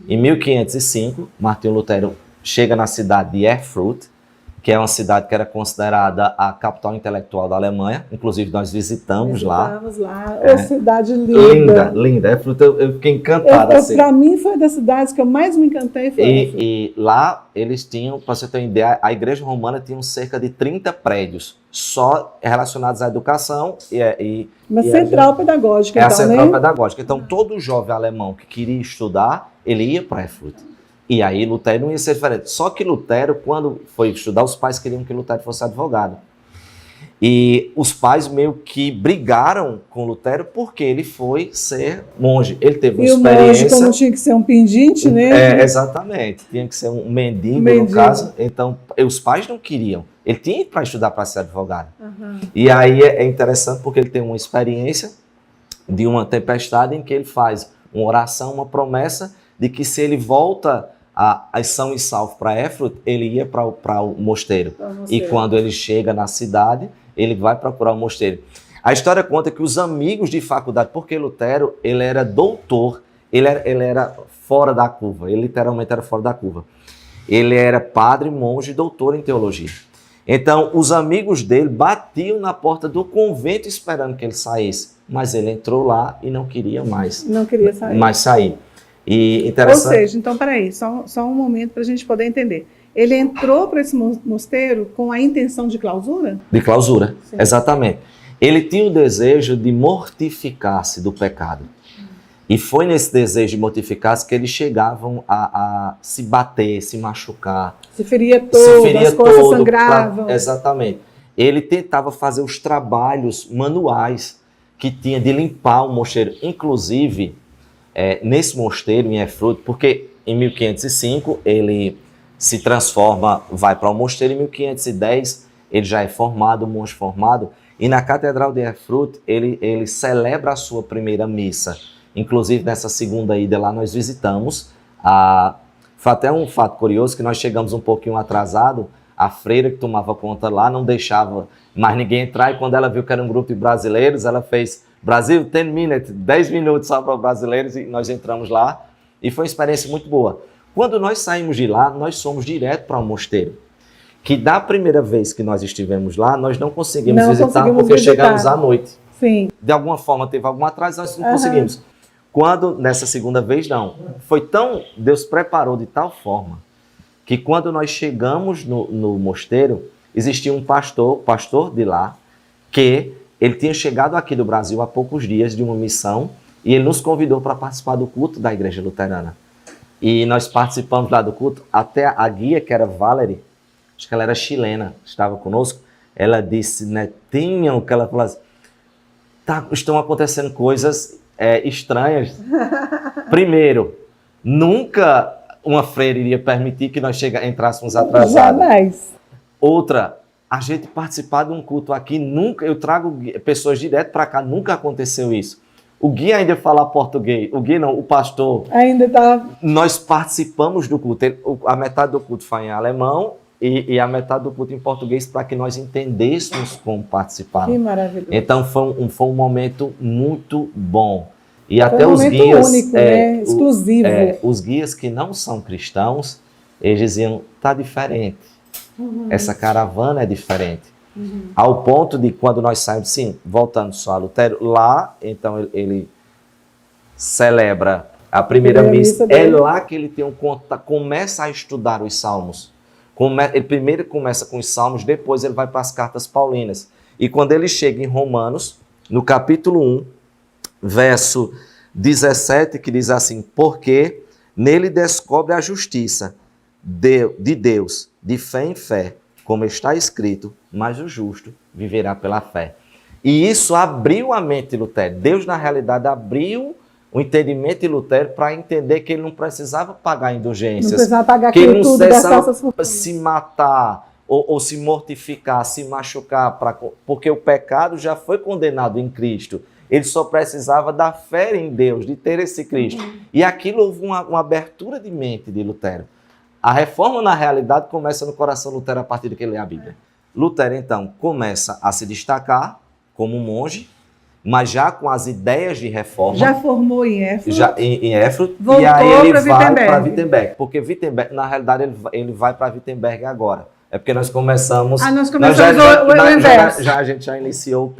Em 1505, Martinho Lutero chega na cidade de Erfurt, que é uma cidade que era considerada a capital intelectual da Alemanha. Inclusive, nós visitamos lá. É cidade linda. Linda. Erfurt, eu fiquei encantado. Assim. Para mim, foi das cidades que eu mais me encantei. E lá, eles tinham, para você ter uma ideia, a Igreja Romana tinha cerca de 30 prédios, só relacionados à educação. Uma central pedagógica, então, a central pedagógica. Então, todo jovem alemão que queria estudar, ele ia para Erfurt. E aí Lutero não ia ser diferente. Só que Lutero, quando foi estudar, os pais queriam que Lutero fosse advogado. E os pais meio que brigaram com Lutero porque ele foi ser monge. Ele teve uma experiência... E o monge, como tinha que ser um pendente, né? Exatamente. Tinha que ser um mendigo, no caso. Então, os pais não queriam. Ele tinha para estudar para ser advogado. Uhum. E aí é interessante porque ele tem uma experiência de uma tempestade em que ele faz uma oração, uma promessa de que se ele volta a são e salvo para Erfurt, ele ia para o mosteiro. E quando ele chega na cidade, ele vai procurar o mosteiro. A história conta que os amigos de faculdade, porque Lutero, ele era doutor, ele era fora da curva, ele literalmente era fora da curva. Ele era padre, monge, doutor em teologia. Então, os amigos dele batiam na porta do convento esperando que ele saísse, mas ele entrou lá e não queria mais. Não queria sair. Mais sair. E interessante... Ou seja, então, peraí, só um momento para a gente poder entender. Ele entrou para esse mosteiro com a intenção de clausura? De clausura, sim. Exatamente. Ele tinha o desejo de mortificar-se do pecado. E foi nesse desejo de mortificar-se que eles chegavam a se bater, se machucar. Se feria todo, as coisas sangravam. Exatamente. Ele tentava fazer os trabalhos manuais que tinha de limpar o mosteiro. Inclusive... nesse mosteiro em Erfurt, porque em 1505 ele se transforma, vai para o mosteiro, em 1510 ele já é formado, monge formado, e na Catedral de Erfurt ele celebra a sua primeira missa. Inclusive nessa segunda ida lá nós visitamos, foi até um fato curioso que nós chegamos um pouquinho atrasado, a freira que tomava conta lá não deixava mais ninguém entrar, e quando ela viu que era um grupo de brasileiros, ela fez... Brasil, 10 minutos só para brasileiros, e nós entramos lá e foi uma experiência muito boa. Quando nós saímos de lá, nós fomos direto para o mosteiro, que da primeira vez que nós estivemos lá, nós não conseguimos visitar porque chegamos à noite. Sim. De alguma forma teve algum atraso, nós não conseguimos. Quando, nessa segunda vez, não. Deus preparou de tal forma que quando nós chegamos no mosteiro, existia um pastor de lá, que ele tinha chegado aqui do Brasil há poucos dias de uma missão e ele nos convidou para participar do culto da Igreja Luterana. E nós participamos lá do culto, até a guia, que era Valerie, acho que ela era chilena, estava conosco, ela disse, Netinho, que ela falou assim, estão acontecendo coisas estranhas. Primeiro, nunca uma freira iria permitir que nós entrássemos atrasados. Jamais. Outra, a gente participar de um culto aqui, nunca, eu trago pessoas direto para cá, nunca aconteceu isso. O guia ainda fala português, o guia não, o pastor. Ainda está... Nós participamos do culto, a metade do culto foi em alemão e a metade do culto em português para que nós entendêssemos como participar. Que maravilhoso. Então foi um momento muito bom. E até os guias... único, né? Exclusivo. Os guias que não são cristãos, eles diziam, está diferente. Essa caravana é diferente. Ao ponto de quando nós saímos, sim, voltando só a Lutero, lá, então ele celebra a primeira missa. É lá que ele tem começa a estudar os salmos. Ele primeiro começa com os salmos, depois ele vai para as cartas paulinas. E quando ele chega em Romanos, no capítulo 1, verso 17, que diz assim, porque nele descobre a justiça de Deus, de fé em fé, como está escrito, mas o justo viverá pela fé. E isso abriu a mente de Lutero. Deus, na realidade, abriu o entendimento de Lutero para entender que ele não precisava pagar indulgências. Não precisava pagar que ele não precisava se matar ou se mortificar, se machucar, porque o pecado já foi condenado em Cristo. Ele só precisava da fé em Deus, de ter esse Cristo. E aquilo houve uma abertura de mente de Lutero. A reforma, na realidade, começa no coração de Lutero a partir de que ele lê a Bíblia. Lutero, então, começa a se destacar como monge mas já com as ideias de reforma. Já formou em Erfurt. Já em Erfurt. Voltou e aí ele pra vai Wittenberg. para Wittenberg. Porque Wittenberg, na realidade, ele vai para Wittenberg agora. É porque nós começamos. Nós começamos o inverso. A gente já iniciou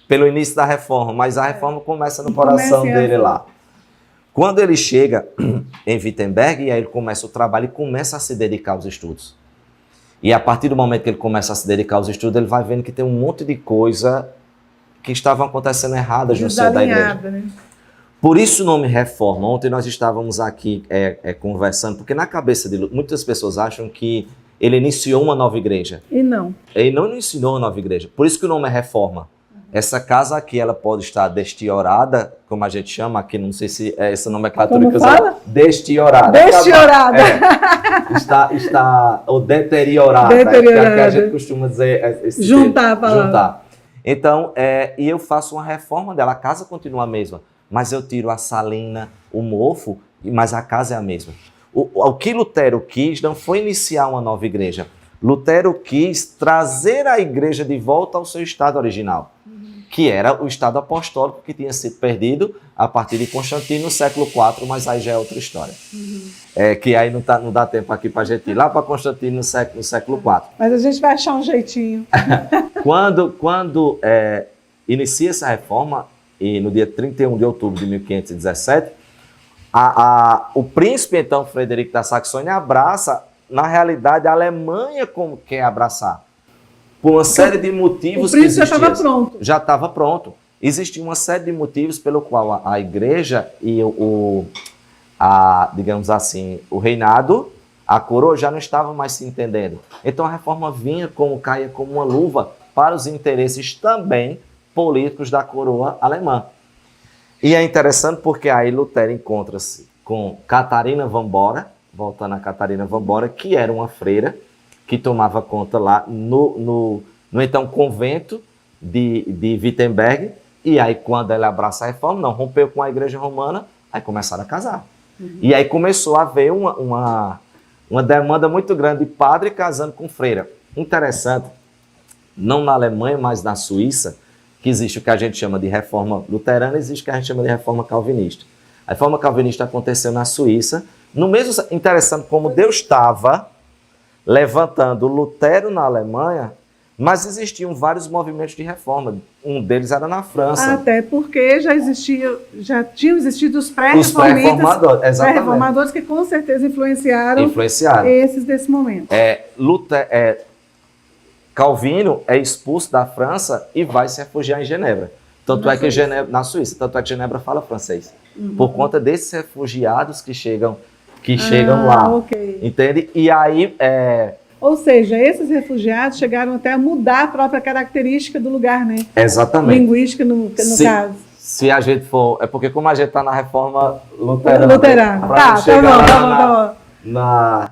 pelo início da reforma, mas a reforma começa no coração dele lá. Quando ele chega em Wittenberg, e aí ele começa o trabalho e começa a se dedicar aos estudos. E a partir do momento que ele começa a se dedicar aos estudos, ele vai vendo que tem um monte de coisa que estavam acontecendo erradas no seio da igreja. Né? Por isso o nome reforma. Ontem nós estávamos aqui conversando, porque na cabeça de muitas pessoas acham que ele iniciou uma nova igreja. E não. Ele não iniciou uma nova igreja. Por isso que o nome é reforma. Essa casa aqui, ela pode estar destiorada, como a gente chama aqui, não sei se é essa nomenclatura como que eu fala? sei. Destiorada. Destiorada. Está ou deteriorada. Deteriorada. Que a gente costuma dizer. Juntar a palavra. Juntar. Então, e eu faço uma reforma dela. A casa continua a mesma, mas eu tiro a salina, o mofo, mas a casa é a mesma. O que Lutero quis não foi iniciar uma nova igreja. Lutero quis trazer a igreja de volta ao seu estado original, que era o estado apostólico que tinha sido perdido a partir de Constantino no século IV, mas aí já é outra história. Que aí não dá tempo aqui para a gente ir lá para Constantino no século IV. Mas a gente vai achar um jeitinho. Quando inicia essa reforma, e no dia 31 de outubro de 1517, o príncipe, então, Frederico da Saxônia, abraça, na realidade, a Alemanha como quer abraçar. Por uma série de motivos que existiam. O príncipe já estava pronto. Já estava pronto. Existia uma série de motivos pelo qual a igreja e digamos assim, o reinado, a coroa, já não estavam mais se entendendo. Então a reforma caía como uma luva para os interesses também políticos da coroa alemã. E é interessante porque aí Lutero encontra-se com Catarina van Bora, voltando a Catarina van Bora, que era uma freira que tomava conta lá no então convento de Wittenberg. E aí quando ela abraça a reforma, não rompeu com a igreja romana, aí começaram a casar. E aí começou a haver uma demanda muito grande de padre casando com freira. Interessante, não na Alemanha, mas na Suíça, que existe o que a gente chama de reforma luterana, existe o que a gente chama de reforma calvinista. A reforma calvinista aconteceu na Suíça, no mesmo, interessante como Deus estava levantando Lutero na Alemanha, mas existiam vários movimentos de reforma. Um deles era na França. Até porque já tinham existido os pré-reformadores que com certeza influenciaram. Esses desse momento. Calvino é expulso da França e vai se refugiar em Genebra. Na Suíça. Tanto é que Genebra fala francês. Por conta desses refugiados que chegam lá. Okay. Entende? E aí... Ou seja, esses refugiados chegaram até a mudar a própria característica do lugar, né? Exatamente. Linguística, no caso. Se a gente for... É porque como a gente está na reforma luterana. Tá bom. Na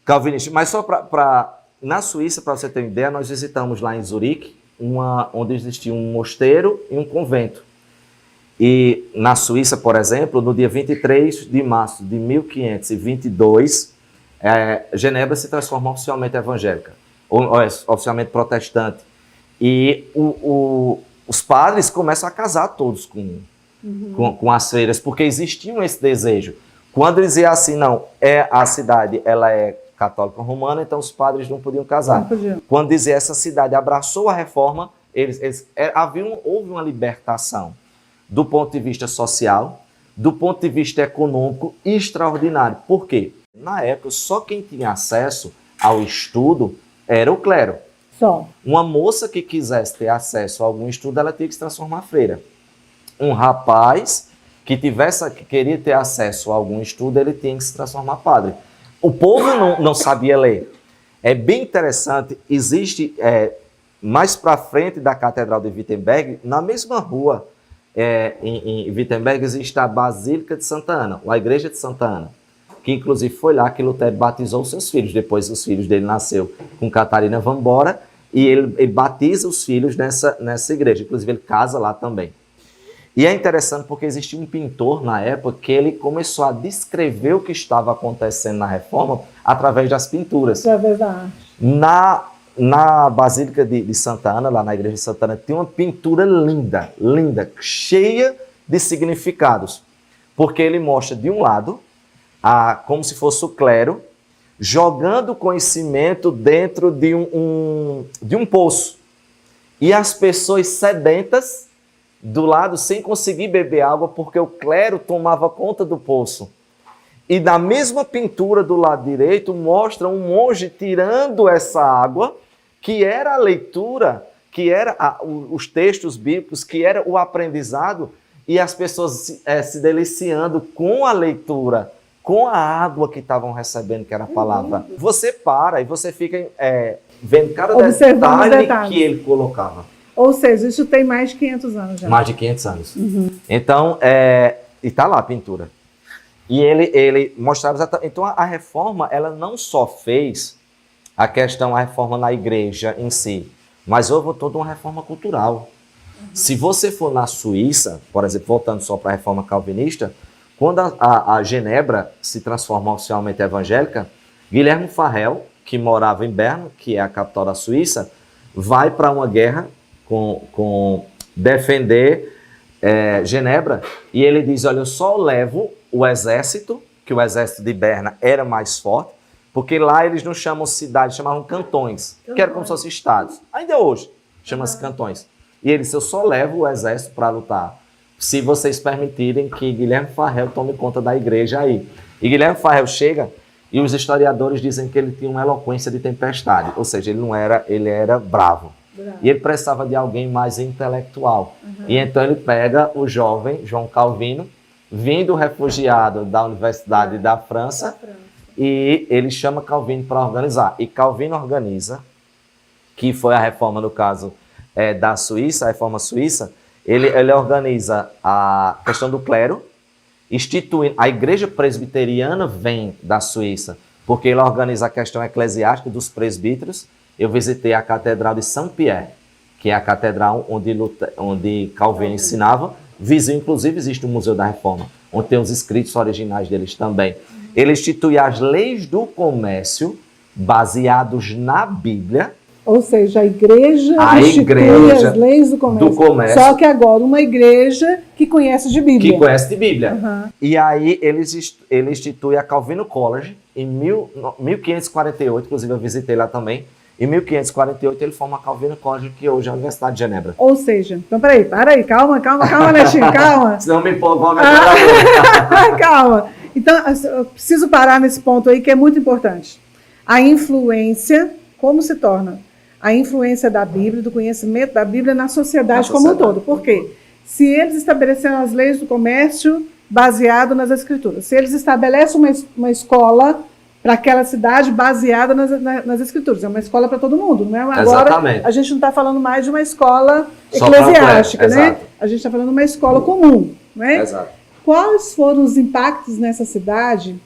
calvinista. Mas só para... Na Suíça, para você ter uma ideia, nós visitamos lá em Zurique, onde existia um mosteiro e um convento. E na Suíça, por exemplo, no dia 23 de março de 1522, Genebra se transforma oficialmente evangélica, oficialmente protestante. E os padres começam a casar todos com as freiras, porque existia esse desejo. Quando eles diziam assim, não, a cidade ela é católica romana, então os padres não podiam casar. Não podiam. Quando dizia essa cidade abraçou a reforma, houve uma libertação do ponto de vista social, do ponto de vista econômico extraordinário. Por quê? Na época, só quem tinha acesso ao estudo era o clero. Só. Uma moça que quisesse ter acesso a algum estudo, ela tinha que se transformar freira. Um rapaz que queria ter acesso a algum estudo, ele tinha que se transformar padre. O povo não sabia ler. É bem interessante, existe mais para frente da Catedral de Wittenberg, na mesma rua, em Wittenberg, existe a Basílica de Santa Ana, ou a Igreja de Santa Ana, que inclusive foi lá que Lutero batizou seus filhos. Depois os filhos dele nasceu com Catarina van Bora, e ele batiza os filhos nessa igreja. Inclusive ele casa lá também. E é interessante porque existia um pintor na época que ele começou a descrever o que estava acontecendo na reforma através das pinturas. Através da arte. Na Basílica de Santa Ana, lá na igreja de Santa Ana, tem uma pintura linda, linda, cheia de significados. Porque ele mostra, de um lado, como se fosse o clero, jogando conhecimento dentro de um poço. E as pessoas sedentas do lado, sem conseguir beber água, porque o clero tomava conta do poço. E na mesma pintura do lado direito, mostra um monge tirando essa água, que era a leitura, que era os textos bíblicos, que era o aprendizado, e as pessoas se deliciando com a leitura, com a água que estavam recebendo, que era a palavra. Você para e você fica vendo cada detalhe que ele colocava. Ou seja, isso tem mais de 500 anos já. Mais de 500 anos. Então, e está lá a pintura. E ele mostrava exatamente. Então, a reforma, ela não só fez a reforma na igreja em si, mas houve toda uma reforma cultural. Se você for na Suíça, por exemplo, voltando só para a reforma calvinista, quando a Genebra se transforma oficialmente evangélica, Guilherme Farel, que morava em Berna, que é a capital da Suíça, vai para uma guerra com defender Genebra, e ele diz, olha, eu só levo o exército, que o exército de Berna era mais forte, porque lá eles não chamam cidades, chamavam cantões, que eram como se fossem estados. Ainda hoje, chama-se cantões. E ele disse, eu só levo o exército para lutar, se vocês permitirem que Guilherme Farel tome conta da igreja aí. E Guilherme Farel chega, e os historiadores dizem que ele tinha uma eloquência de tempestade, ou seja, ele era bravo. E ele precisava de alguém mais intelectual. E então ele pega o jovem João Calvino, vindo refugiado da Universidade da França, e ele chama Calvino para organizar. E Calvino organiza, que foi a reforma, no caso, da Suíça, a reforma suíça, ele organiza a questão do clero, instituindo, a igreja presbiteriana vem da Suíça, porque ele organiza a questão eclesiástica dos presbíteros. Eu visitei a Catedral de Saint-Pierre, que é a catedral onde Calvino ensinava. Vizinho, inclusive, existe o Museu da Reforma, onde tem os escritos originais deles também. Ele institui as leis do comércio, baseados na Bíblia. Ou seja, a igreja institui as leis do comércio. Só que agora uma igreja que conhece de Bíblia. Que conhece de Bíblia. E aí ele institui a Calvino College em 1548, inclusive eu visitei lá também. Em 1548 ele forma a Calvino College, que hoje é a Universidade de Genebra. Ou seja, então para aí, calma, Netinho, calma. Senão me empolgou. Calma. Então, eu preciso parar nesse ponto aí que é muito importante. A influência, como se torna? A influência da Bíblia, do conhecimento da Bíblia na sociedade como um todo. Por quê? Se eles estabeleceram as leis do comércio baseado nas Escrituras, se eles estabelecem uma escola para aquela cidade baseada nas Escrituras, é uma escola para todo mundo, não é? Agora, exatamente. A gente não está falando mais de uma escola eclesiástica, né? Exato. A gente está falando de uma escola comum, não é? Exato. Quais foram os impactos nessa cidade?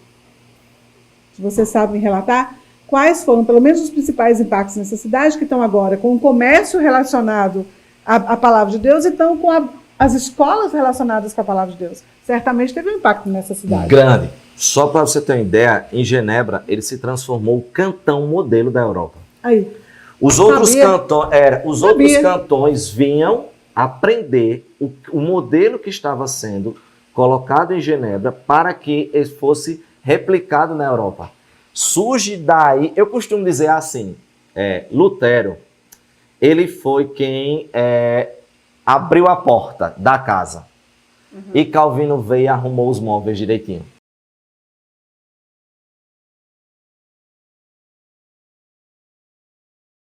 Se vocês sabem relatar, quais foram, pelo menos, os principais impactos nessa cidade que estão agora com o comércio relacionado à palavra de Deus e estão com as escolas relacionadas com a palavra de Deus? Certamente teve um impacto nessa cidade. Grande. Só para você ter uma ideia, em Genebra, ele se transformou o cantão modelo da Europa. Aí. Os outros cantões vinham aprender o modelo que estava sendo colocado em Genebra para que ele fosse replicado na Europa. Surge daí, eu costumo dizer assim, Lutero, ele foi quem abriu a porta da casa. E Calvino veio e arrumou os móveis direitinho.